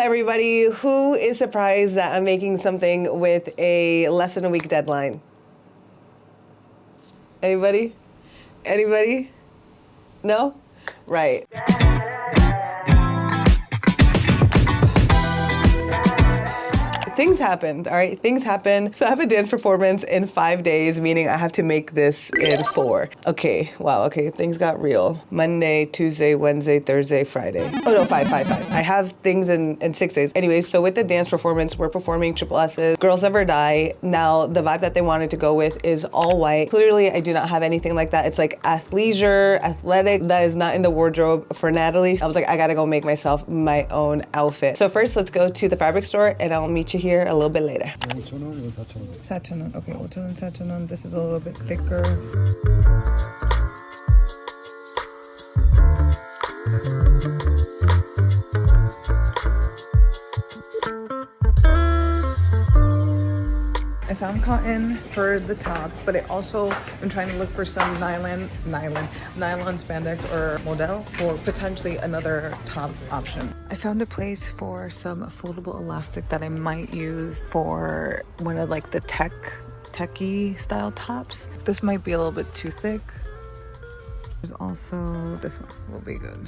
everybody. Who is surprised that I'm making something with a less than a week deadline? Anybody? Anybody? No? Right. Things happened, all right? Things happened. So I have a dance performance in 5 days, meaning I have to make this in 4. Okay, wow, okay, things got real. Monday, Tuesday, Wednesday, Thursday, Friday. Oh no, five. I have things in 6 days. Anyways, so with the dance performance, we're performing triple S's, Girls Never Die. Now, the vibe that they wanted to go with is all white. Clearly, I do not have anything like that. It's like athleisure, athletic. That is not in the wardrobe for Natalie. I was like, I gotta go make myself my own outfit. So first, let's go to the fabric store and I'll meet you here a little bit later. 5,000원, 4,000원. 4,000원. Okay, 5,000원, 4,000원. This is a little bit thicker. I found cotton for the top, but I also am trying to look for some nylon spandex or model for potentially another top option. I found a place for some foldable elastic that I might use for one of like the techie style tops. This might be a little bit too thick. There's also this one will be good.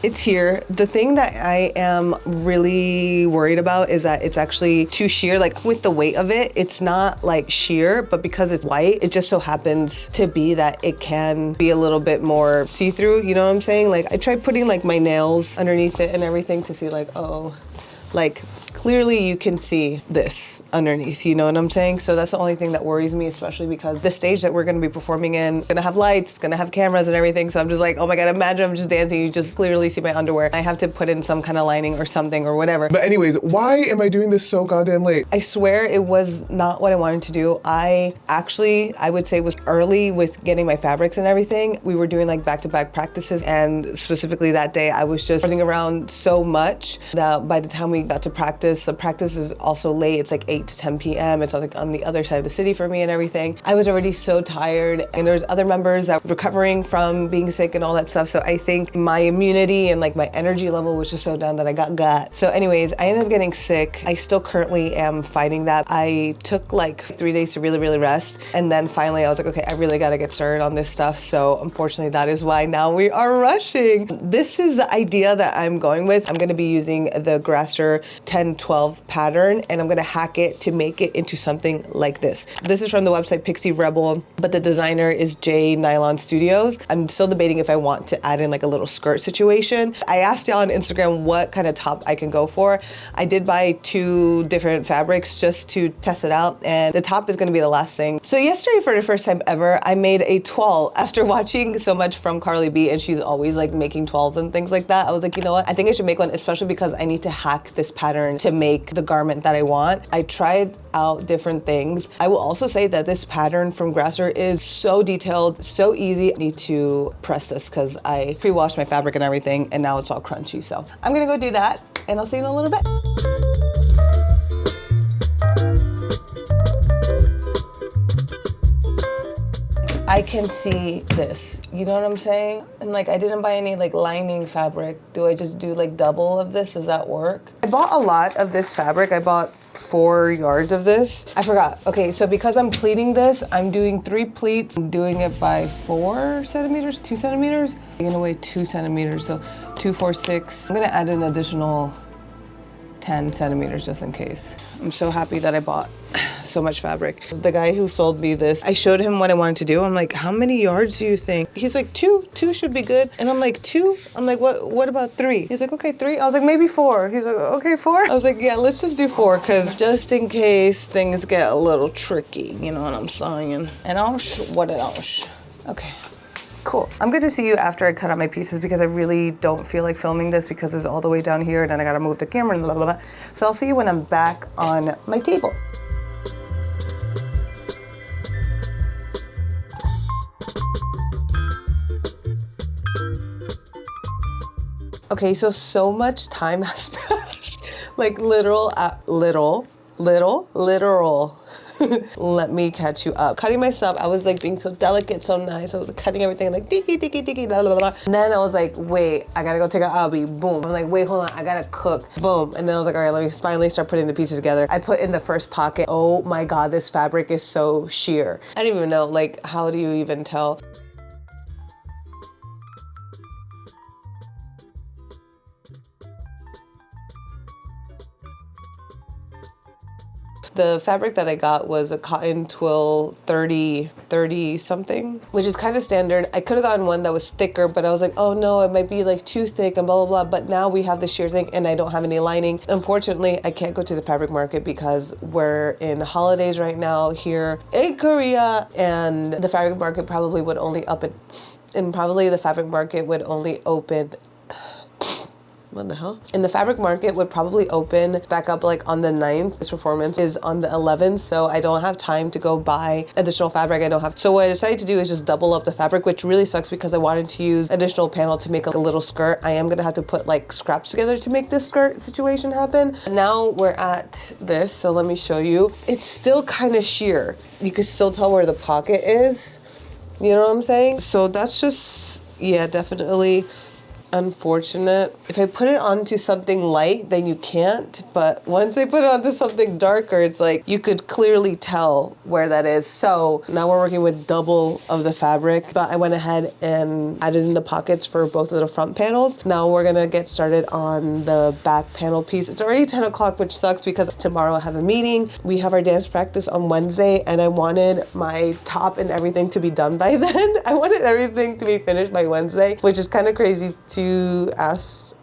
It's here. The thing that I am really worried about is that it's actually too sheer. Like with the weight of it, it's not like sheer, but because it's white, it just so happens to be that it can be a little bit more see-through, you know what I'm saying? Like I tried putting like my nails underneath it and everything to see like, oh, like clearly you can see this underneath, you know what I'm saying? So that's the only thing that worries me, especially because the stage that we're gonna be performing in, gonna have lights, gonna have cameras and everything. So I'm just like, oh my God, imagine I'm just dancing, you just clearly see my underwear. I have to put in some kind of lining or something or whatever. But anyways, why am I doing this so goddamn late? I swear it was not what I wanted to do. I would say was early with getting my fabrics and everything. We were doing like back-to-back practices, and specifically that day, I was just running around so much that by the time we got to practice, the practice is also late. It's like 8 to 10 p.m. It's like on the other side of the city for me and everything. I was already so tired, and there's other members that were recovering from being sick and all that stuff. So I think my immunity and like my energy level was just so down that I got. So anyways, I ended up getting sick. I still currently am fighting that. I took like 3 days to really rest. And then finally I was like, okay, I really gotta get started on this stuff. So unfortunately, that is why now we are rushing. This is the idea that I'm going with. I'm gonna be using the Grasser 1012 pattern, and I'm gonna hack it to make it into something like this. This is from the website Pixie Rebel, but the designer is J Nylon Studios. I'm still debating if I want to add in like a little skirt situation. I asked y'all on Instagram what kind of top I can go for. I did buy 2 different fabrics just to test it out, and the top is gonna be the last thing. So yesterday, for the first time ever, I made a toile after watching so much from Carly B, and she's always like making toiles and things like that. I was like, you know what? I think I should make one, especially because I need to hack this pattern to make the garment that I want. I tried out different things. I will also say that this pattern from Grasser is so detailed, so easy. I need to press this because I pre-washed my fabric and everything, and now it's all crunchy. So I'm gonna go do that, and I'll see you in a little bit. I can see this, you know what I'm saying? And like, I didn't buy any like lining fabric. Do I just do like double of this? Does that work? I bought a lot of this fabric. I bought 4 yards of this. I forgot. Okay, so because I'm pleating this, I'm doing 3 pleats. I'm doing it by 4 centimeters, 2 centimeters. I'm gonna weigh 2 centimeters, so 2, 4, 6. I'm gonna add an additional 10 centimeters just in case. I'm so happy that I bought so much fabric. The guy who sold me this, I showed him what I wanted to do. I'm like, how many yards do you think? He's like, 2 should be good. And I'm like, 2? I'm like, what about 3? He's like, okay, 3. I was like, maybe 4. He's like, okay, 4? I was like, yeah, let's just do 4, because just in case things get a little tricky, you know what I'm saying? And what else? Okay. Cool. I'm good to see you after I cut out my pieces, because I really don't feel like filming this because it's all the way down here and then I gotta move the camera and blah, blah, blah. So I'll see you when I'm back on my table. Okay, so much time has passed. Like literal Let me catch you up. Cutting myself, I was like being so delicate, so nice. I was like cutting everything like tiki tiki tiki la la la. And then I was like, wait, I gotta go take an albie. Boom. I'm like, wait, hold on, I gotta cook. Boom. And then I was like, all right, let me finally start putting the pieces together. I put in the first pocket. Oh my God, this fabric is so sheer. I don't even know, like, how do you even tell? The fabric that I got was a cotton twill 30 something, which is kind of standard. I could have gotten one that was thicker, but I was like, oh no, it might be like too thick and blah, blah, blah. But now we have the sheer thing and I don't have any lining. Unfortunately, I can't go to the fabric market because we're in holidays right now here in Korea, and the fabric market probably would only open, what the hell? And the fabric market would probably open back up like on the 9th. This performance is on the 11th, so I don't have time to go buy additional fabric. So what I decided to do is just double up the fabric, which really sucks because I wanted to use additional panel to make like a little skirt. I am gonna have to put like scraps together to make this skirt situation happen. Now we're at this, so let me show you. It's still kind of sheer. You can still tell where the pocket is. You know what I'm saying? So that's just, yeah, definitely unfortunate. If I put it onto something light, then you can't. But once I put it onto something darker, it's like you could clearly tell where that is. So now we're working with double of the fabric, but I went ahead and added in the pockets for both of the front panels. Now we're gonna get started on the back panel piece. It's already 10 o'clock, which sucks because tomorrow I have a meeting. We have our dance practice on Wednesday, and I wanted my top and everything to be done by then. I wanted everything to be finished by Wednesday, which is kind of crazy to ask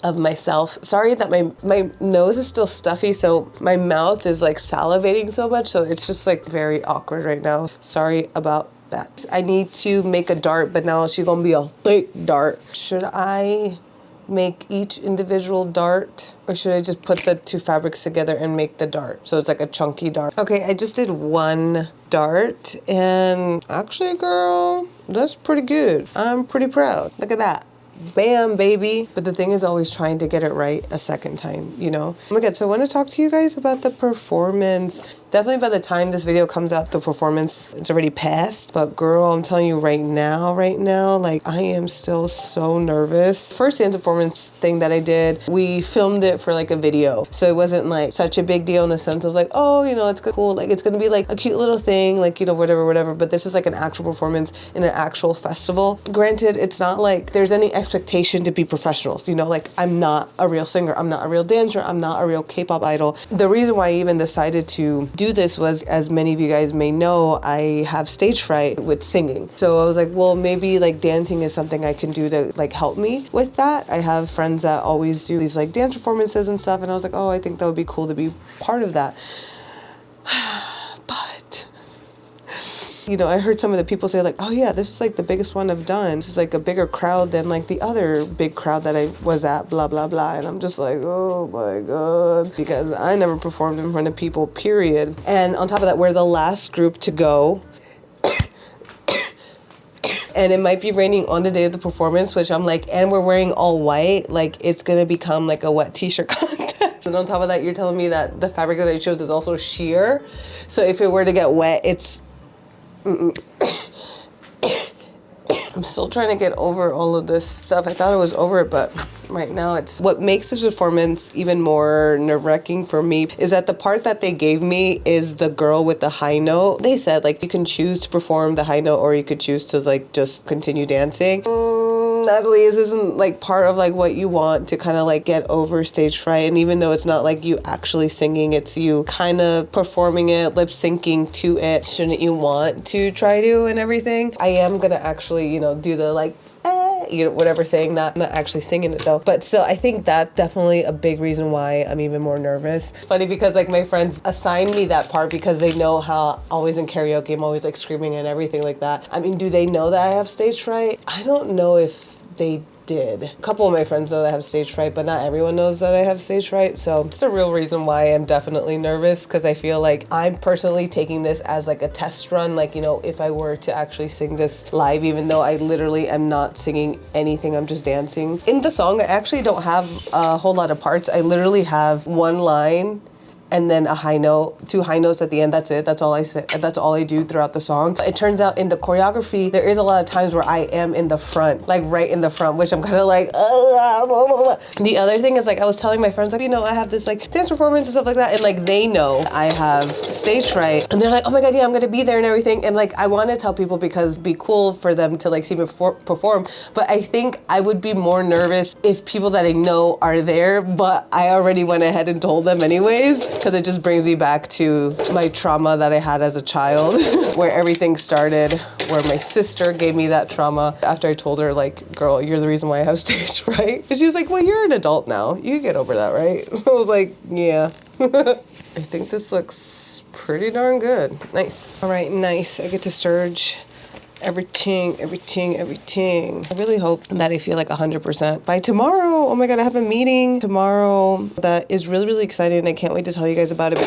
of myself. Sorry that my nose is still stuffy, so my mouth is like salivating so much, so it's just like very awkward right now. Sorry about that. I need to make a dart, but now she's gonna be a thick dart. Should I make each individual dart, or should I just put the two fabrics together and make the dart so it's like a chunky dart? Okay, I just did one dart, and actually, girl, that's pretty good. I'm pretty proud. Look at that. Bam, baby. But the thing is always trying to get it right a second time, you know? Oh my God, so I want to talk to you guys about the performance. Definitely by the time this video comes out, the performance, it's already passed. But girl, I'm telling you right now, like I am still so nervous. First dance performance thing that I did, we filmed it for like a video. So it wasn't like such a big deal in the sense of like, oh, you know, it's cool. Like it's gonna be like a cute little thing, like, you know, whatever. But this is like an actual performance in an actual festival. Granted, it's not like there's any expectation to be professionals, you know, like I'm not a real singer. I'm not a real dancer. I'm not a real K-pop idol. The reason why I even decided to do this was, as many of you guys may know, I have stage fright with singing. So I was like, well, maybe like dancing is something I can do to like help me with that. I have friends that always do these like dance performances and stuff, and I was like, oh, I think that would be cool to be part of that. But you know, I heard some of the people say like, oh yeah, this is like the biggest one I've done. This is like a bigger crowd than like the other big crowd that I was at, blah, blah, blah. And I'm just like, oh my God, because I never performed in front of people, period. And on top of that, we're the last group to go. And it might be raining on the day of the performance, which I'm like, and we're wearing all white, like it's gonna become like a wet t-shirt contest. And on top of that, you're telling me that the fabric that I chose is also sheer. So if it were to get wet, it's I'm still trying to get over all of this stuff. I thought I was over it, but right now it's what makes this performance even more nerve-wracking for me is that the part that they gave me is the girl with the high note. They said like you can choose to perform the high note or you could choose to like just continue dancing. Natalie, this isn't like part of like what you want to kind of like get over stage fright. And even though it's not like you actually singing, it's you kind of performing it, lip syncing to it. Shouldn't you want to try to and everything? I am gonna actually, you know, do the like, you know, whatever thing, not actually singing it though. But still, I think that's definitely a big reason why I'm even more nervous. It's funny because like my friends assigned me that part because they know how always in karaoke I'm always like screaming and everything like that. I mean, do they know that I have stage fright? I don't know if they did. A couple of my friends know that I have stage fright, but not everyone knows that I have stage fright. So it's a real reason why I'm definitely nervous, because I feel like I'm personally taking this as like a test run. Like, you know, if I were to actually sing this live, even though I literally am not singing anything, I'm just dancing. In the song, I actually don't have a whole lot of parts. I literally have one line and then a high note, 2 high notes at the end. That's it. That's all I say. That's all I do throughout the song. It turns out in the choreography, there is a lot of times where I am in the front, like right in the front, which I'm kind of like, blah, blah, blah. The other thing is like, I was telling my friends, like, you know, I have this like dance performance and stuff like that. And like, they know I have stage fright and they're like, oh my God, yeah, I'm gonna be there and everything. And like, I want to tell people because it'd be cool for them to like see me perform. But I think I would be more nervous if people that I know are there, but I already went ahead and told them anyways, because it just brings me back to my trauma that I had as a child, where everything started, where my sister gave me that trauma after I told her, like, girl, you're the reason why I have stage fright. And she was like, well, you're an adult now. You can get over that, right? I was like, yeah. I think this looks pretty darn good. Nice. All right, nice. I get to surge everything. I really hope that I feel like 100% by tomorrow. Oh my God, I have a meeting tomorrow that is really, really exciting, and I can't wait to tell you guys about it.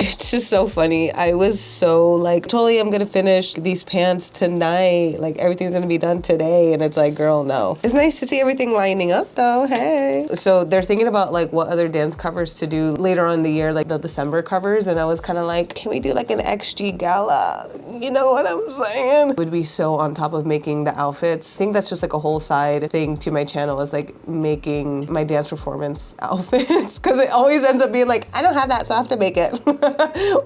It's just so funny. I was so like, totally, I'm gonna finish these pants tonight. Like, everything's gonna be done today. And it's like, girl, no. It's nice to see everything lining up though, hey. So they're thinking about like what other dance covers to do later on in the year, like the December covers. And I was kind of like, can we do like an XG gala? You know what I'm saying? Would be so on top of making the outfits. I think that's just like a whole side thing to my channel, is like making my dance performance outfits. Cause it always ends up being like, I don't have that, so I have to make it.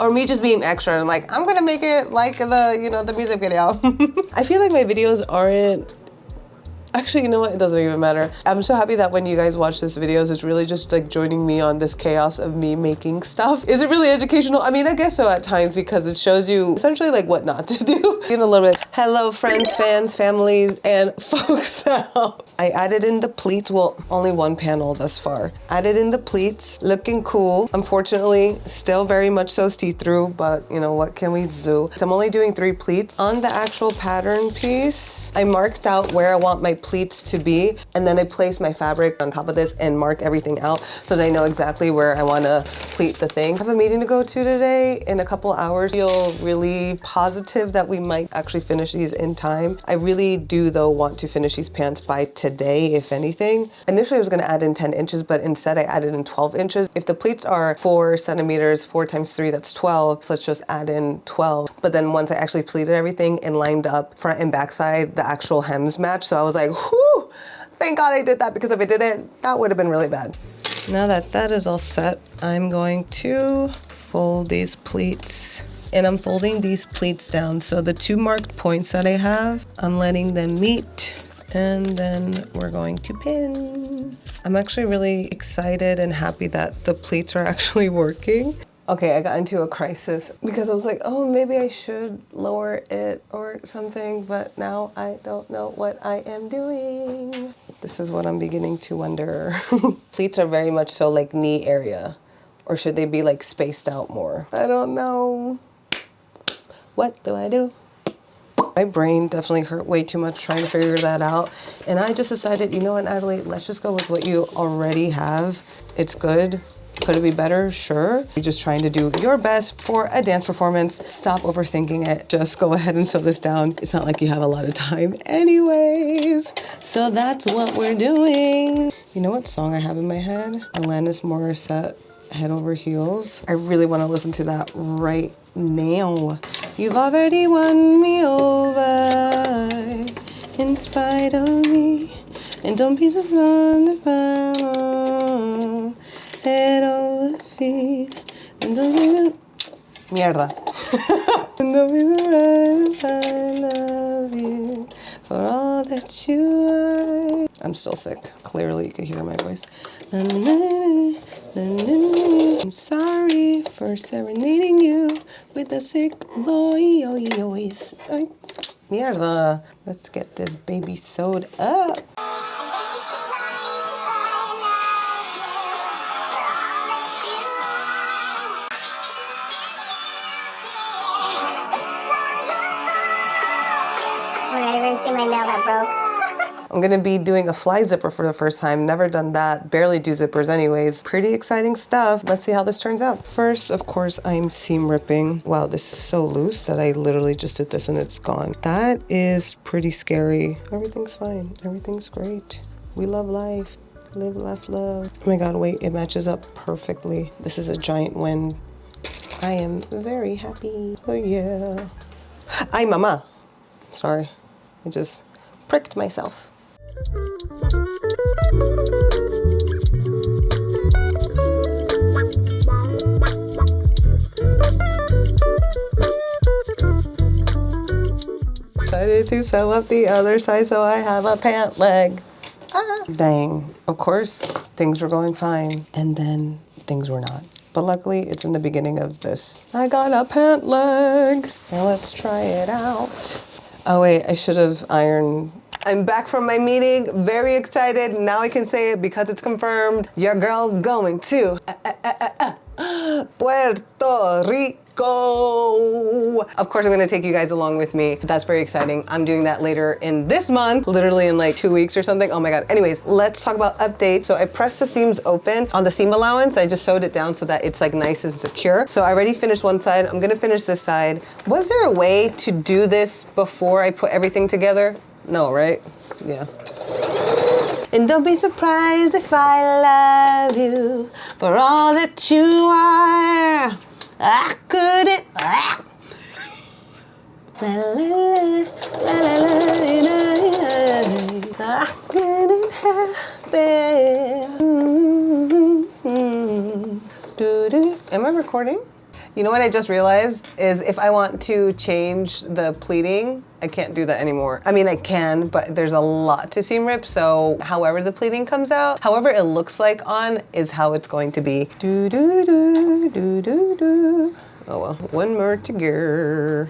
Or me just being extra and like, I'm gonna make it like the, you know, the music video. I feel like my videos aren't, actually, you know what? It doesn't even matter. I'm so happy that when you guys watch this videos, it's really just like joining me on this chaos of me making stuff. Is it really educational? I mean, I guess so at times, because it shows you essentially like what not to do. In a little bit. Hello, friends, fans, families, and folks out. I added in the pleats. Well, only one panel thus far. Added in the pleats, looking cool. Unfortunately, still very much so see-through, but you know, what can we do? So I'm only doing 3 pleats. On the actual pattern piece, I marked out where I want my pleats to be, and then I place my fabric on top of this and mark everything out so that I know exactly where I want to pleat the thing. I have a meeting to go to today in a couple hours. I feel really positive that we might actually finish these in time. I really do though want to finish these pants by today, if anything. Initially I was going to add in 10 inches, but instead I added in 12 inches. If the pleats are 4 centimeters, 4 times 3, that's 12. So let's just add in 12. But then once I actually pleated everything and lined up front and back side, the actual hems match. So I was like, whew, thank God I did that, because if I didn't, that would have been really bad. Now that that is all set, I'm going to fold these pleats. And I'm folding these pleats down. So the 2 marked points that I have, I'm letting them meet. And then we're going to pin. I'm actually really excited and happy that the pleats are actually working. Okay, I got into a crisis because I was like, oh, maybe I should lower it or something, but now I don't know what I am doing. This is what I'm beginning to wonder. Pleats are very much so like knee area, or should they be like spaced out more? I don't know. What do I do? My brain definitely hurt way too much trying to figure that out. And I just decided, you know what, Natalie, let's just go with what you already have. It's good. Could it be better? Sure. You're just trying to do your best for a dance performance. Stop overthinking it. Just go ahead and sew this down. It's not like you have a lot of time anyways. So that's what we're doing. You know what song I have in my head? Alanis Morissette, Head Over Heels. I really want to listen to that right now. You've already won me over in spite of me. And don't be so blind if I know. Head over feet. And don't mierda. And don't be surprised if I love you for all that you are. I'm still sick. Clearly you can hear my voice. I'm sorry for serenading you with a sick boy. Mierda. Let's get this baby sewed up. See my nail that broke. I'm gonna be doing a fly zipper for the first time. Never done that. Barely do zippers anyways. Pretty exciting stuff. Let's see how this turns out. First, of course, I'm seam ripping. Wow, this is so loose that I literally just did this and it's gone. That is pretty scary. Everything's fine. Everything's great. We love life. Live, laugh, love. Oh my God, wait, it matches up perfectly. This is a giant win. I am very happy. Oh yeah. Ay, mama. Sorry, I just pricked myself. Excited to sew up the other side so I have a pant leg. Ah. Dang, of course, things were going fine, and then things were not. But luckily, it's in the beginning of this. I got a pant leg. Now let's try it out. Oh wait, I should have ironed. I'm back from my meeting, very excited. Now I can say it because it's confirmed. Your girl's going to Puerto Rico. Of course, I'm gonna take you guys along with me. That's very exciting. I'm doing that later in this month, literally in like 2 weeks or something. Oh my God. Anyways, let's talk about updates. So I pressed the seams open on the seam allowance. I just sewed it down so that it's like nice and secure. So I already finished one side. I'm gonna finish this side. Was there a way to do this before I put everything together? No, right? Yeah. And don't be surprised if I love you for all that you are. I couldn't. I couldn't help it. Am I recording? You know what I just realized is if I want to change the pleating, I can't do that anymore. I mean, I can, but there's a lot to seam rip, so however the pleating comes out, however it looks like on is how it's going to be. Do do do do do do. Oh well, one more to go.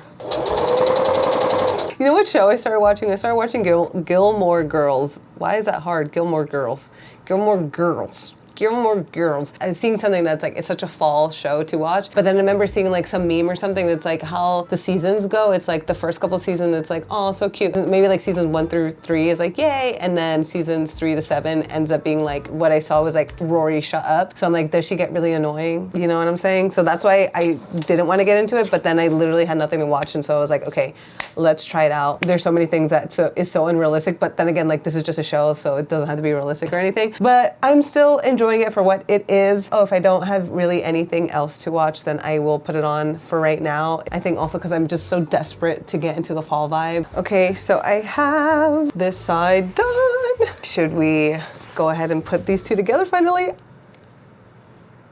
You know what show I started watching? I started watching Gilmore Girls. Why is that hard? Gilmore Girls. Gilmore Girls. Gilmore Girls. I was seeing something that's like, it's such a fall show to watch, but then I remember seeing like some meme or something that's like how the seasons go. It's like the first couple seasons, it's like, oh, so cute. Maybe like seasons 1 through 3 is like, yay. And then seasons 3 to 7 ends up being like, what I saw was like, Rory, shut up. So I'm like, does she get really annoying? You know what I'm saying? So that's why I didn't want to get into it, but then I literally had nothing to watch. And so I was like, okay, let's try it out. There's so many things that is so unrealistic, but then again, like this is just a show, so it doesn't have to be realistic or anything. But I'm still enjoying it for what it is. Oh, if I don't have really anything else to watch, then I will put it on for right now. I think also because I'm just so desperate to get into the fall vibe. Okay, so I have this side done. Should we go ahead and put these two together finally?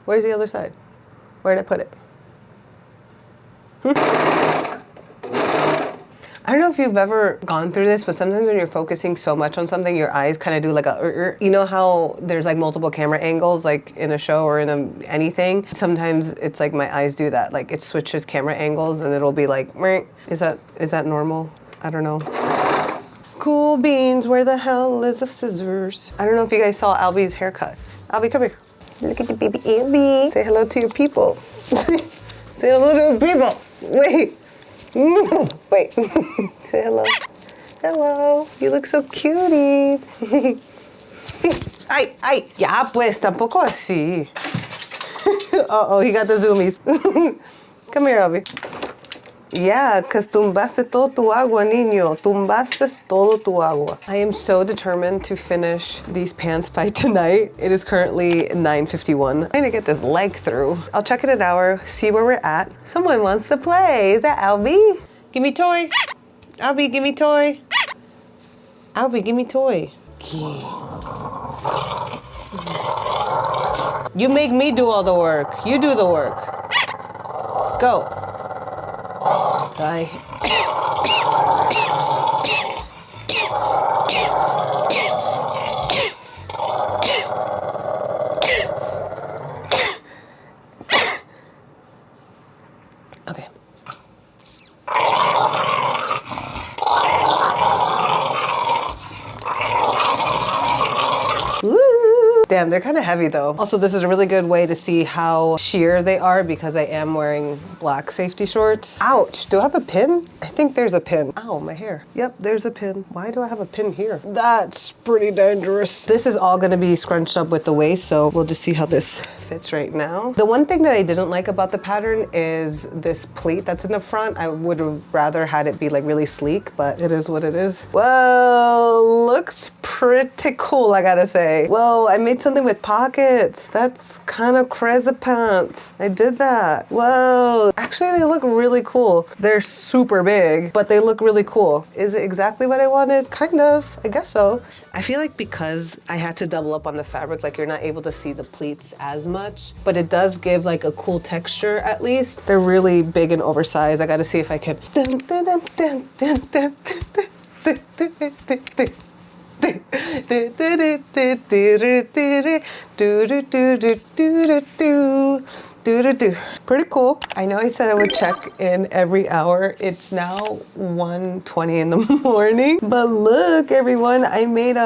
Where's the other side? Where did I put it? I don't know if you've ever gone through this, but sometimes when you're focusing so much on something, your eyes kind of do like a, you know how there's like multiple camera angles, like in a show or in anything? Sometimes it's like my eyes do that. Like it switches camera angles and it'll be like, is that normal? I don't know. Cool beans, where the hell is the scissors? I don't know if you guys saw Albie's haircut. Albie, come here. Look at the baby Albie. Say hello to your people. Say hello to your people. Wait. Wait, say hello. Hello, you look so cuties. Ay, ay, ya pues, tampoco así. Uh-oh, he got the zoomies. Come here, Abby. Yeah, because tumbaste todo tu agua, niño. Tumbaste todo tu agua. I am so determined to finish these pants by tonight. It is currently 9:51. I'm trying to get this leg through. I'll check in an hour, see where we're at. Someone wants to play. Is that Albie? Give me toy. Albie, give me toy. Albie, give me toy. You make me do all the work. You do the work. Go. Bye. Okay. Damn, they're kind of heavy though. Also, this is a really good way to see how sheer they are because I am wearing black safety shorts. Ouch, do I have a pin? I think there's a pin. Ow, my hair. Yep, there's a pin. Why do I have a pin here? That's pretty dangerous. This is all gonna be scrunched up with the waist, so we'll just see how this fits right now. The one thing that I didn't like about the pattern is this pleat that's in the front. I would have rather had it be like really sleek, but it is what it is. Well, looks pretty pretty cool, I gotta say. Whoa, I made something with pockets. That's kind of crazy pants. I did that. Whoa. Actually, they look really cool. They're super big, but they look really cool. Is it exactly what I wanted? Kind of. I guess so. I feel like because I had to double up on the fabric, like you're not able to see the pleats as much, but it does give like a cool texture at least. They're really big and oversized. I gotta see if I can. Pretty cool. I know I said I would check in every hour. It's now 1:20 in the morning, but look everyone, I made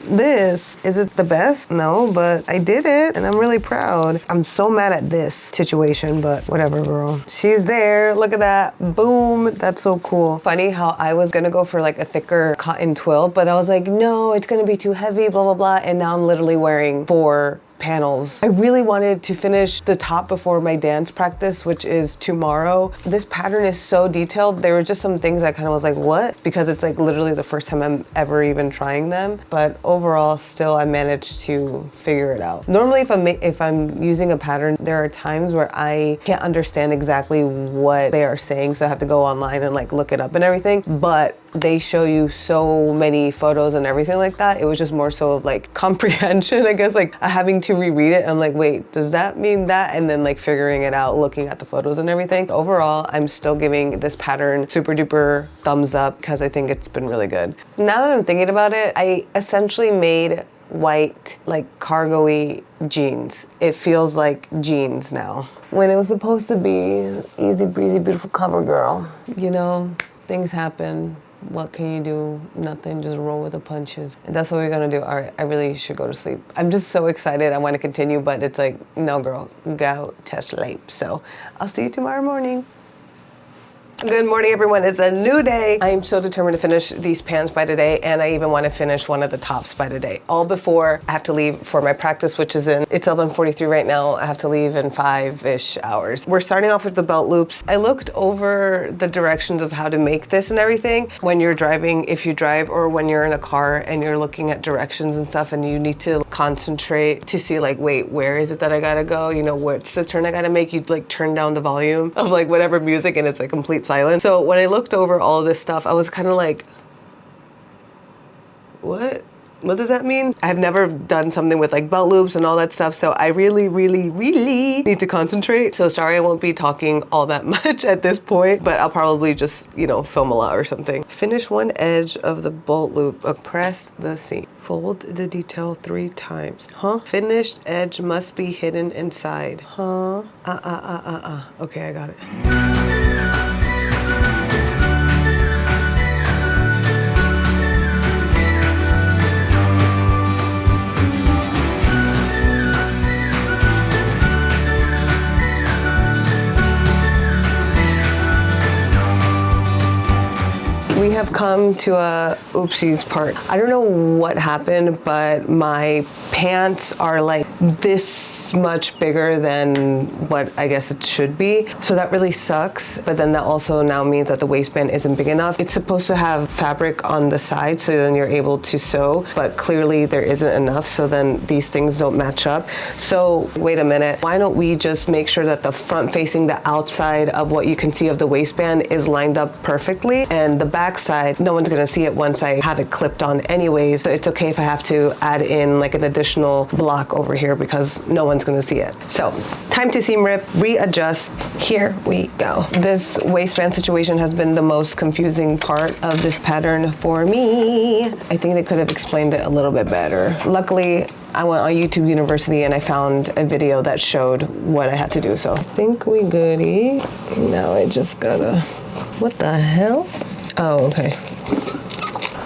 this. Is it the best? No, but I did it and I'm really proud. I'm so mad at this situation, but whatever, girl. She's there. Look at that. Boom. That's so cool. Funny how I was gonna go for like a thicker cotton twill, but I was like, no, it's gonna be too heavy, blah, blah, blah. And now I'm literally wearing 4 panels. I really wanted to finish the top before my dance practice, which is tomorrow. This pattern is so detailed. There were just some things I kind of was like, what? Because it's like literally the first time I'm ever even trying them. But overall, still I managed to figure it out. Normally if I'm using a pattern, there are times where I can't understand exactly what they are saying. So I have to go online and like look it up and everything. But they show you so many photos and everything like that. It was just more so of like comprehension, I guess, like having to reread it. I'm like, wait, does that mean that? And then like figuring it out, looking at the photos and everything. Overall, I'm still giving this pattern super duper thumbs up because I think it's been really good. Now that I'm thinking about it, I essentially made white, like cargo-y jeans. It feels like jeans now. When it was supposed to be easy breezy, beautiful cover girl, you know, things happen. What can you do? Nothing, just roll with the punches. And that's what we're gonna do. All right, I really should go to sleep. I'm just so excited. I want to continue, but it's like, no girl, go to sleep. So I'll see you tomorrow morning. Good morning, everyone. It's a new day. I am so determined to finish these pants by today, and I even want to finish one of the tops by today. All before I have to leave for my practice, which is it's 11:43 right now. I have to leave in 5-ish hours. We're starting off with the belt loops. I looked over the directions of how to make this and everything. When you're driving, if you drive, or when you're in a car and you're looking at directions and stuff, and you need to concentrate to see like, wait, where is it that I gotta go? You know, what's the turn I gotta make? You'd like turn down the volume of like whatever music, and it's like complete silence. So when I looked over all of this stuff, I was kind of like, what? What does that mean? I've never done something with like belt loops and all that stuff, so I really, really, really need to concentrate. So sorry I won't be talking all that much at this point, but I'll probably just, you know, film a lot or something. Finish one edge of the bolt loop, press the seam. Fold the detail 3 times. Huh? Finished edge must be hidden inside. Huh? Okay, I got it. We have come to a oopsies part. I don't know what happened, but my pants are like this much bigger than what I guess it should be. So that really sucks. But then that also now means that the waistband isn't big enough. It's supposed to have fabric on the side so then you're able to sew, but clearly there isn't enough. So then these things don't match up. So wait a minute, why don't we just make sure that the front facing, the outside of what you can see of the waistband is lined up perfectly, and the back side, no one's gonna see it once I have it clipped on anyways. So it's okay if I have to add in like an additional block over here because no one's gonna see it. So time to seam rip, readjust. Here we go. This waistband situation has been the most confusing part of this pattern for me. I think they could have explained it a little bit better. Luckily, I went on YouTube University and I found a video that showed what I had to do. So I think we goody. Now I just gotta, what the hell? Oh, okay.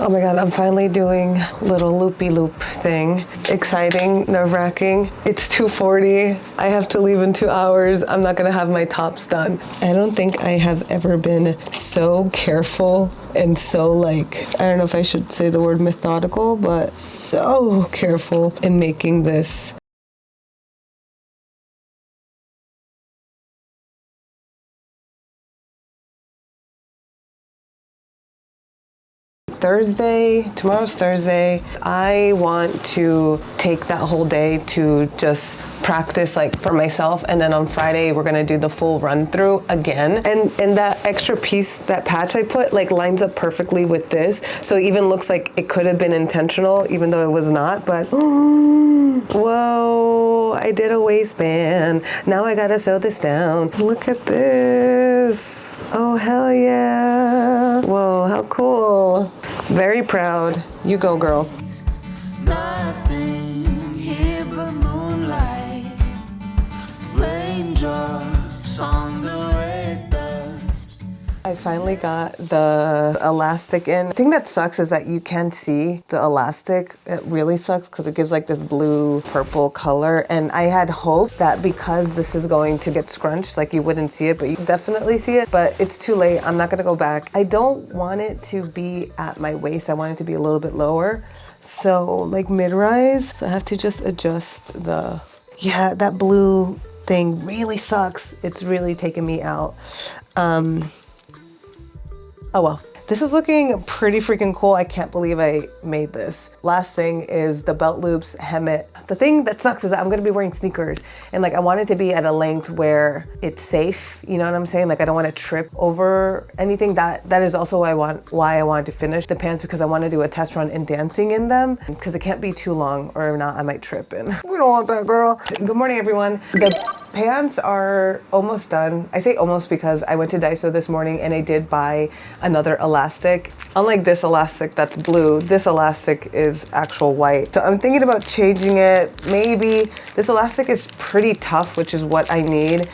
Oh my God, I'm finally doing little loopy-loop thing. Exciting, nerve-wracking. It's 2:40. I have to leave in 2 hours. I'm not gonna have my tops done. I don't think I have ever been so careful and so like, I don't know if I should say the word methodical, but so careful in making this. Tomorrow's Thursday. I want to take that whole day to just practice like for myself, and then on Friday we're gonna do the full run through again. And that extra piece, that patch I put, like lines up perfectly with this, so it even looks like it could have been intentional, even though it was not. But whoa! I did a waistband. Now I gotta sew this down. Look at this! Oh hell yeah! Whoa! How cool! Very proud. You go, girl. Nothing here but moonlight, raindrops on the red dust. I finally got the elastic in. The thing that sucks is that you can't see the elastic. It really sucks because it gives like this blue purple color. And I had hoped that because this is going to get scrunched, like you wouldn't see it, but you definitely see it. But it's too late. I'm not gonna go back. I don't want it to be at my waist. I want it to be a little bit lower. So like mid-rise. So I have to just adjust yeah, that blue thing really sucks. It's really taking me out. Oh well. This is looking pretty freaking cool. I can't believe I made this. Last thing is the belt loops, hem it. The thing that sucks is that I'm gonna be wearing sneakers, and like I want it to be at a length where it's safe. You know what I'm saying? Like I don't want to trip over anything. That is also why I wanted to finish the pants, because I want to do a test run in dancing in them, because it can't be too long or not I might trip in. We don't want that, girl. Good morning, everyone. The pants are almost done. I say almost because I went to Daiso this morning and I did buy another elastic. Unlike this elastic that's blue, this elastic is actual white. So I'm thinking about changing it. Maybe this elastic is pretty tough, which is what I need.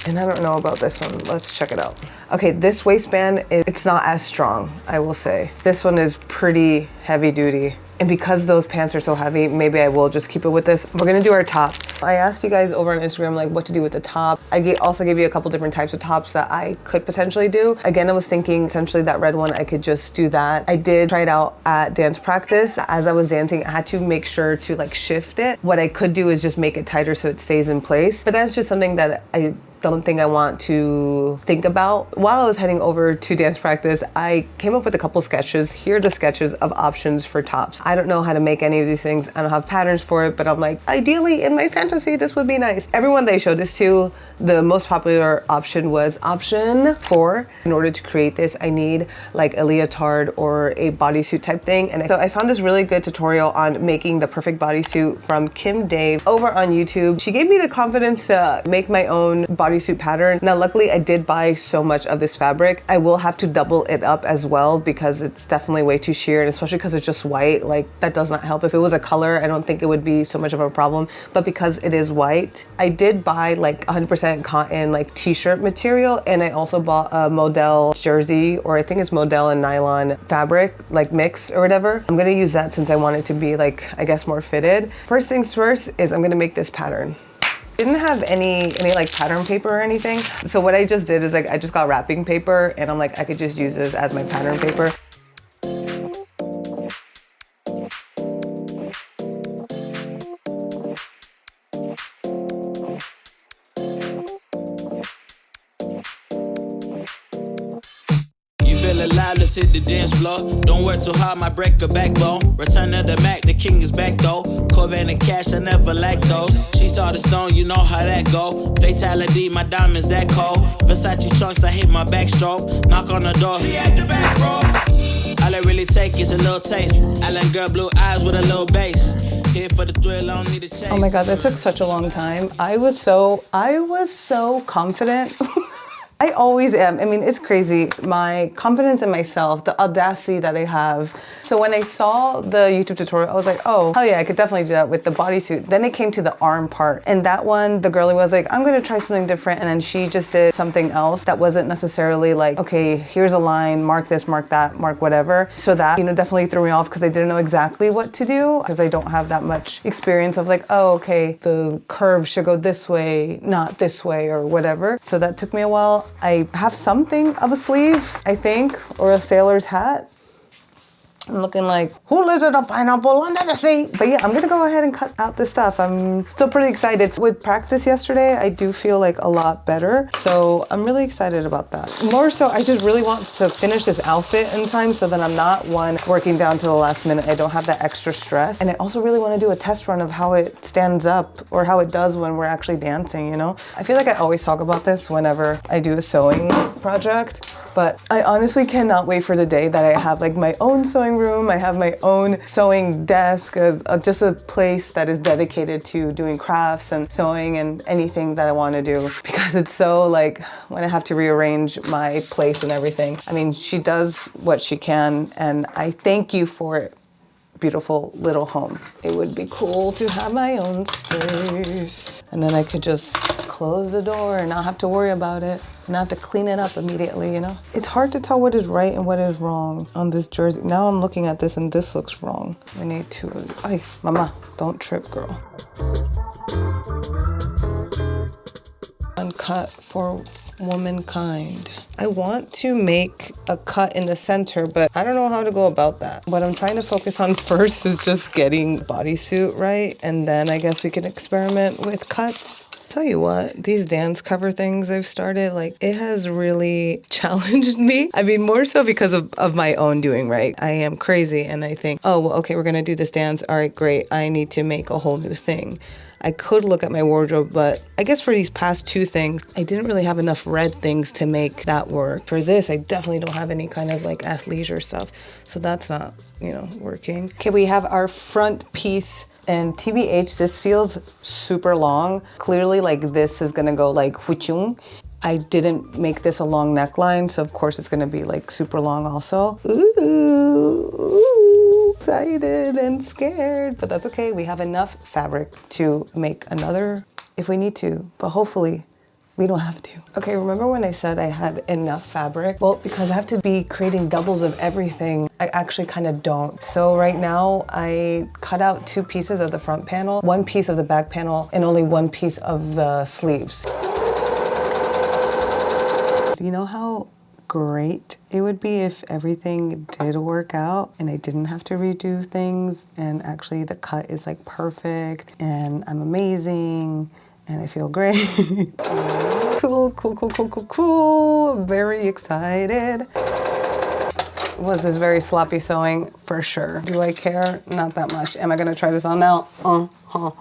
And I don't know about this one. Let's check it out. Okay, this waistband, it's not as strong, I will say. This one is pretty heavy duty. And because those pants are so heavy, maybe I will just keep it with this. We're gonna do our top. I asked you guys over on Instagram like what to do with the top. I also gave you a couple different types of tops that I could potentially do. Again, I was thinking essentially that red one, I could just do that. I did try it out at dance practice. As I was dancing, I had to make sure to like shift it. What I could do is just make it tighter so it stays in place. But that's just something that I don't think I want to think about. While I was heading over to dance practice, I came up with a couple sketches. Here are the sketches of options for tops. I don't know how to make any of these things. I don't have patterns for it, but I'm like, ideally in my fantasy, this would be nice. Everyone that I showed this to, the most popular option was option 4. In order to create this, I need like a leotard or a bodysuit type thing. And so I found this really good tutorial on making the perfect bodysuit from Kim Dave over on YouTube. She gave me the confidence to make my own bodysuit pattern. Now, luckily I did buy so much of this fabric. I will have to double it up as well because it's definitely way too sheer, and especially because it's just white, like that does not help. If it was a color, I don't think it would be so much of a problem, but because it is white, I did buy like 100% cotton like t-shirt material, and I also bought a modal jersey, or I think it's modal and nylon fabric like mix or whatever. I'm gonna use that since I want it to be like, I guess, more fitted. First things first is I'm gonna make this pattern. Didn't have any like pattern paper or anything, so what I just did is like I just got wrapping paper, and I'm like I could just use this as my pattern paper. Alive, let's hit the dance floor. Don't work too hard, might break a backbone. Return of the Mac, the king is back though. Corvette and cash, I never lack those. She saw the stone, you know how that go. Fatality, my diamonds that cold. Versace trunks, I hit my backstroke. Knock on the door, she at the back, bro. All I really take is a little taste. Island girl, blue eyes with a little bass. Here for the thrill, I don't need a chase. Oh my God, that took such a long time. I was so confident. I always am. I mean, it's crazy. My confidence in myself, the audacity that I have. So when I saw the YouTube tutorial, I was like, oh, hell yeah, I could definitely do that with the bodysuit. Then it came to the arm part. And that one, the girlie was like, I'm gonna try something different. And then she just did something else that wasn't necessarily like, okay, here's a line, mark this, mark that, mark whatever. So that, definitely threw me off because I didn't know exactly what to do, because I don't have that much experience of like, oh, okay, the curve should go this way, not this way or whatever. So that took me a while. I have something of a sleeve, I think, or a sailor's hat. I'm looking like, who lives in a pineapple under the sea? But yeah, I'm gonna go ahead and cut out this stuff. I'm still pretty excited. With practice yesterday, I do feel like a lot better. So I'm really excited about that. More so, I just really want to finish this outfit in time so that I'm not working down to the last minute. I don't have that extra stress. And I also really want to do a test run of how it stands up or how it does when we're actually dancing, you know? I feel like I always talk about this whenever I do a sewing project, but I honestly cannot wait for the day that I have like my own sewing room. I have my own sewing desk, just a place that is dedicated to doing crafts and sewing and anything that I want to do, because it's so like when I have to rearrange my place and everything. I mean, she does what she can, and I thank you for it. Beautiful little home. It would be cool to have my own space. And then I could just close the door and not have to worry about it. Not have to clean it up immediately, you know? It's hard to tell what is right and what is wrong on this jersey. Now I'm looking at this and this looks wrong. We need to, ay, mama, don't trip, girl. Uncut for womankind. I want to make a cut in the center, but I don't know how to go about that. What I'm trying to focus on first is just getting bodysuit right, and then I guess we can experiment with cuts. Tell you what, these dance cover things I've started, like, it has really challenged me. I mean, more so because of my own doing, right? I am crazy and I think, oh, well, okay, we're gonna do this dance. All right, great. I need to make a whole new thing. I could look at my wardrobe, but I guess for these past two things, I didn't really have enough red things to make that work. For this, I definitely don't have any kind of like athleisure stuff. So that's not, you know, working. Okay, we have our front piece. And TBH, this feels super long. Clearly, like this is gonna go like huchung. I didn't make this a long neckline, so of course it's gonna be like super long also. Ooh, excited and scared, but that's okay. We have enough fabric to make another if we need to, but hopefully we don't have to. Okay, remember when I said I had enough fabric? Well, because I have to be creating doubles of everything, I actually kind of don't. So right now I cut out 2 pieces of the front panel, 1 piece of the back panel, and only 1 piece of the sleeves. You know how great it would be if everything did work out and I didn't have to redo things, and actually the cut is like perfect and I'm amazing and I feel great. Cool, cool, cool, cool, cool, cool. Very excited. Was this very sloppy sewing? For sure. Do I care? Not that much. Am I gonna try this on now?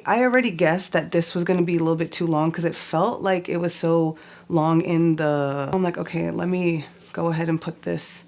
I already guessed that this was gonna be a little bit too long because it felt like it was so long in the... I'm like, okay, let me go ahead and put this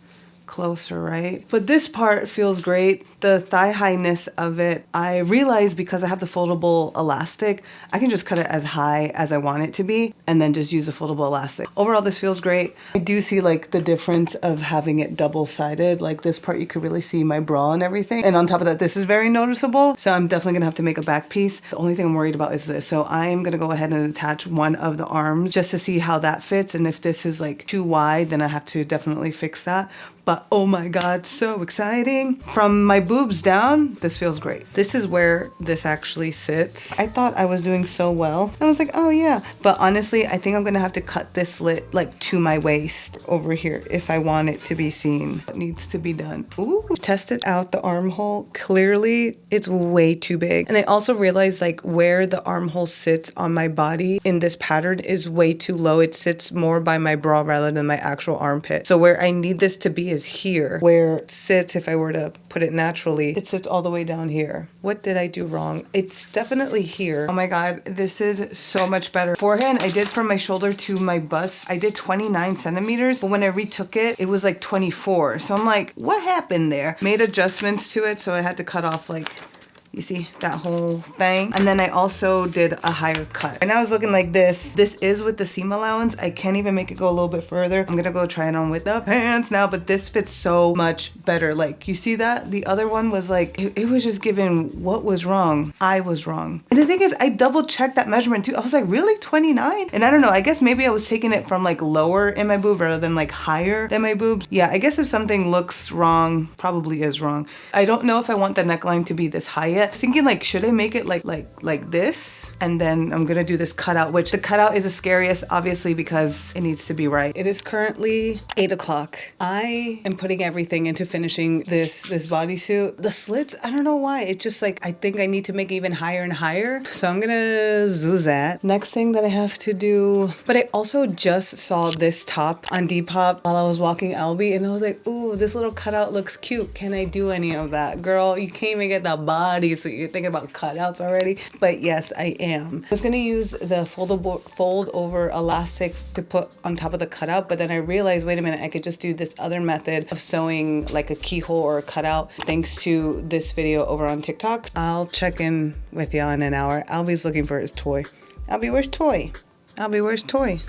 closer, right? But this part feels great. The thigh highness of it, I realized because I have the foldable elastic, I can just cut it as high as I want it to be and then just use a foldable elastic. Overall, this feels great. I do see like the difference of having it double-sided. Like this part, you could really see my bra and everything. And on top of that, this is very noticeable. So I'm definitely gonna have to make a back piece. The only thing I'm worried about is this. So I'm gonna go ahead and attach one of the arms just to see how that fits. And if this is like too wide, then I have to definitely fix that. But oh my God, so exciting. From my boobs down, this feels great. This is where this actually sits. I thought I was doing so well. I was like, oh yeah. But honestly, I think I'm gonna have to cut this slit like to my waist over here if I want it to be seen. It needs to be done. Ooh. Tested out the armhole. Clearly, it's way too big. And I also realized like where the armhole sits on my body in this pattern is way too low. It sits more by my bra rather than my actual armpit. So where I need this to be is here. Where it sits, if I were to put it naturally, it sits all the way down here. What did I do wrong? It's definitely here. Oh my God, this is so much better. Forehand, I did from my shoulder to my bust, I did 29 centimeters, but when I retook it, it was like 24. So I'm like, what happened there? Made adjustments to it, so I had to cut off like, you see that whole thing? And then I also did a higher cut. And I was looking like this. This is with the seam allowance. I can't even make it go a little bit further. I'm gonna go try it on with the pants now, but this fits so much better. Like, you see that? The other one was like, it was just given what was wrong. I was wrong. And the thing is, I double checked that measurement too. I was like, really, 29? And I don't know, I guess maybe I was taking it from like lower in my boob rather than like higher than my boobs. Yeah, I guess if something looks wrong, probably is wrong. I don't know if I want the neckline to be this high yet. yet. I was thinking like, should I make it like this? And then I'm gonna do this cutout, which the cutout is the scariest, obviously, because it needs to be right. It is currently 8 o'clock. I am putting everything into finishing this bodysuit. The slits, I don't know why. It's just like, I think I need to make it even higher and higher. So I'm gonna do that. Next thing that I have to do, but I also just saw this top on Depop while I was walking Albie, and I was like, ooh, this little cutout looks cute. Can I do any of that? Girl, you can't even get the body, so you're thinking about cutouts already. But yes, I am. I was gonna use the fold over elastic to put on top of the cutout, but then I realized, wait a minute, I could just do this other method of sewing like a keyhole or a cutout thanks to this video over on TikTok. I'll check in with y'all in an hour. Albie's looking for his toy. Albie, where's toy? Albie, where's toy?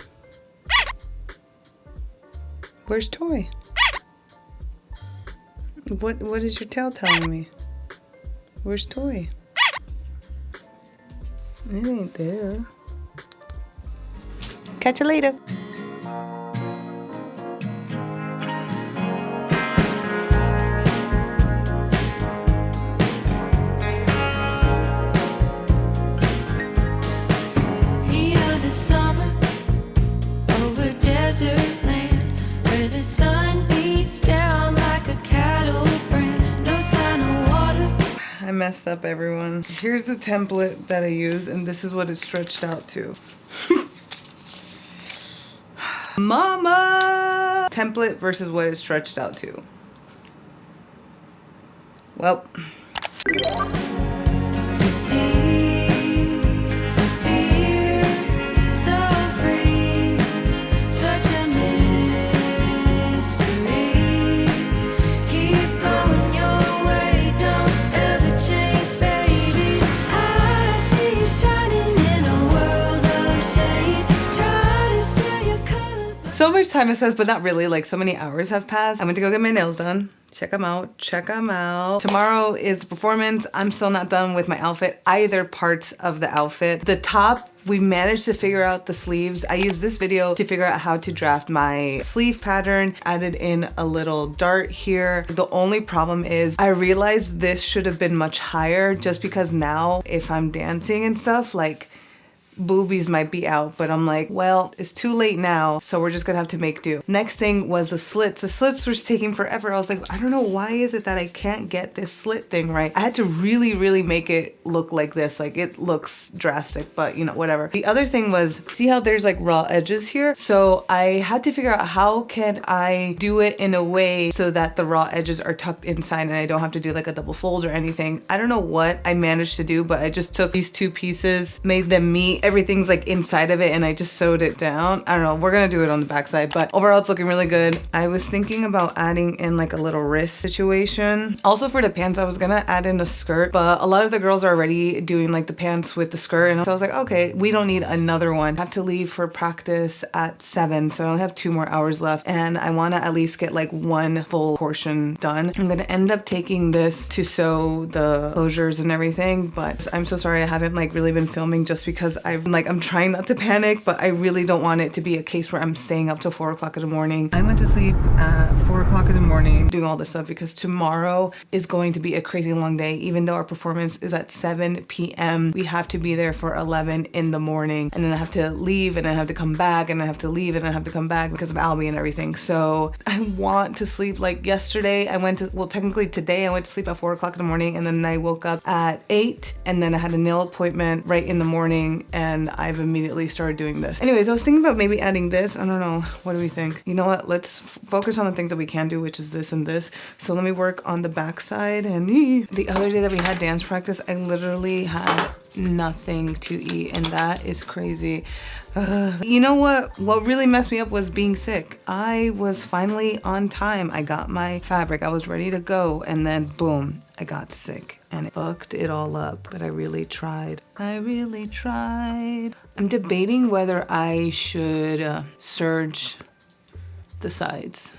Where's toy? What is your tail telling me? Where's toy? It ain't there. Catch you later. Messed up, everyone. Here's the template that I use, and this is what it's stretched out to. Mama! Template versus what it's stretched out to. Well. So much time has passed, but not really, like so many hours have passed. I went to go get my nails done. Check them out, check them out. Tomorrow is the performance. I'm still not done with my outfit, either parts of the outfit. The top, we managed to figure out the sleeves. I used this video to figure out how to draft my sleeve pattern, added in a little dart here. The only problem is I realized this should have been much higher, just because now if I'm dancing and stuff, like boobies might be out, but I'm like, well, it's too late now, so we're just gonna have to make do. Next thing was the slits. The slits were just taking forever. I was like, I don't know, why is it that I can't get this slit thing right? I had to really make it look like this. Like, it looks drastic, but you know, whatever. The other thing was, see how there's like raw edges here? So I had to figure out how can I do it in a way so that the raw edges are tucked inside and I don't have to do like a double fold or anything. I don't know what I managed to do, but I just took these two pieces, made them meet. Everything's like inside of it, and I just sewed it down. I don't know, we're gonna do it on the back side, but overall it's looking really good. I was thinking about adding in like a little wrist situation. Also for the pants, I was gonna add in a skirt, but a lot of the girls are already doing like the pants with the skirt, and so I was like, okay, we don't need another one. I have to leave for practice at 7, so I only have 2 more hours left, and I wanna at least get like one full portion done. I'm gonna end up taking this to sew the closures and everything, but I'm so sorry I haven't like really been filming, just because I'm trying not to panic, but I really don't want it to be a case where I'm staying up till 4 o'clock in the morning. I went to sleep at 4 o'clock in the morning doing all this stuff because tomorrow is going to be a crazy long day. Even though our performance is at 7 p.m., we have to be there for 11 in the morning, and then I have to leave, and I have to come back, and I have to leave, and I have to come back because of Albie and everything. So I want to sleep. Like yesterday, technically today I went to sleep at 4 o'clock in the morning, and then I woke up at 8, and then I had a nail appointment right in the morning, and I've immediately started doing this. Anyways, I was thinking about maybe adding this. I don't know. What do we think? You know what? Let's focus on the things that we can do, which is this and this. So let me work on the back side. And the other day that we had dance practice, I literally had nothing to eat, and that is crazy. You know what really messed me up was being sick. I was finally on time. I got my fabric. I was ready to go, and then boom, I got sick and it fucked it all up. But I really tried. I'm debating whether I should serge the sides.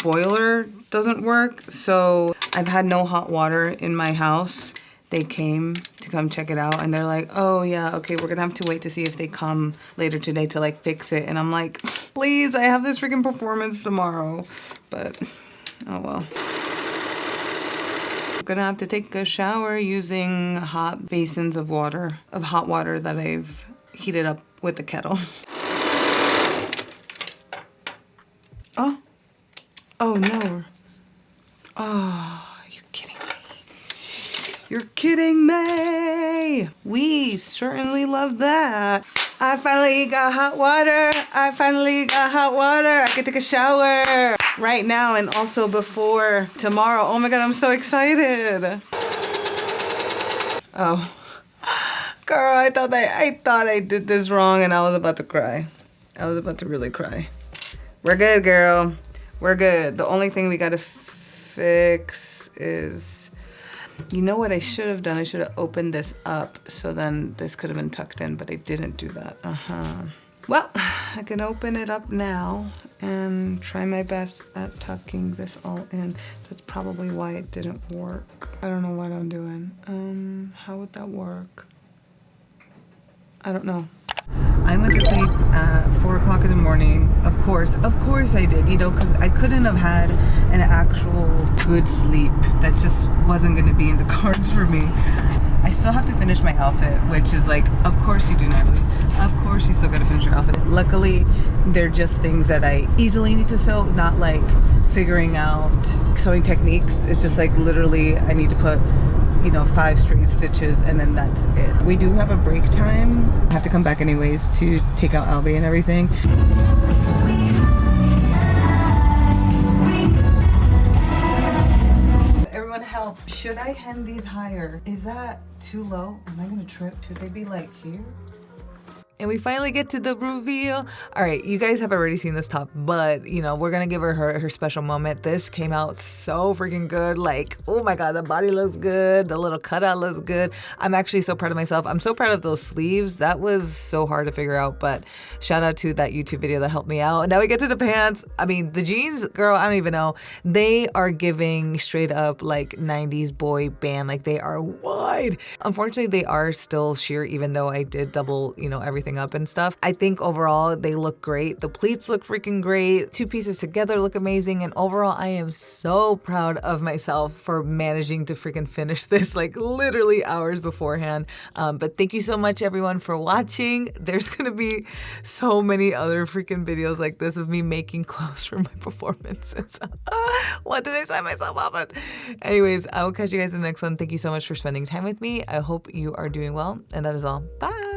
Boiler doesn't work, so I've had no hot water in my house. They came to come check it out, and they're like, oh yeah, okay, we're gonna have to wait to see if they come later today to like fix it. And I'm like, please, I have this freaking performance tomorrow. But oh well. I'm gonna have to take a shower using hot basins of water, of hot water that I've heated up with the kettle. Oh, oh no. Oh, you're kidding me. You're kidding me. We certainly love that. I finally got hot water. I finally got hot water. I can take a shower right now and also before tomorrow. Oh my God, I'm so excited. Oh, girl, I thought I did this wrong and I was about to cry. I was about to really cry. We're good, girl. We're good. The only thing we gotta fix is, you know what I should have done? I should have opened this up so then this could have been tucked in, but I didn't do that. Well, I can open it up now and try my best at tucking this all in. That's probably why it didn't work. I don't know what I'm doing. How would that work? I don't know. I went to sleep at 4 o'clock in the morning. Of course I did, you know, because I couldn't have had an actual good sleep. That just wasn't going to be in the cards for me. I still have to finish my outfit, which is like, of course you do, Natalie. Of course you still got to finish your outfit. Luckily, they're just things that I easily need to sew, not like figuring out sewing techniques. It's just like literally I need to put, you know, 5 straight stitches and then that's it. We do have a break time. I have to come back anyways to take out Albie and everything. Everyone help. Should I hem these higher? Is that too low? Am I gonna trip? Should they be like here? And we finally get to the reveal. All right, you guys have already seen this top, but you know, we're gonna give her special moment. This came out so freaking good. Like, oh my God, the body looks good. The little cutout looks good. I'm actually so proud of myself. I'm so proud of those sleeves. That was so hard to figure out, but shout out to that YouTube video that helped me out. And now we get to the pants. I mean, the jeans, girl, I don't even know. They are giving straight up like 90s boy band. Like they are wide. Unfortunately, they are still sheer, even though I did double, you know, everything up and stuff. I think overall they look great. The pleats look freaking great. 2 pieces together look amazing. And overall, I am so proud of myself for managing to freaking finish this like literally hours beforehand. But thank you so much everyone for watching. There's gonna be so many other freaking videos like this of me making clothes for my performances. What did I sign myself up with? Anyways, I will catch you guys in the next one. Thank you so much for spending time with me. I hope you are doing well. And that is all. Bye.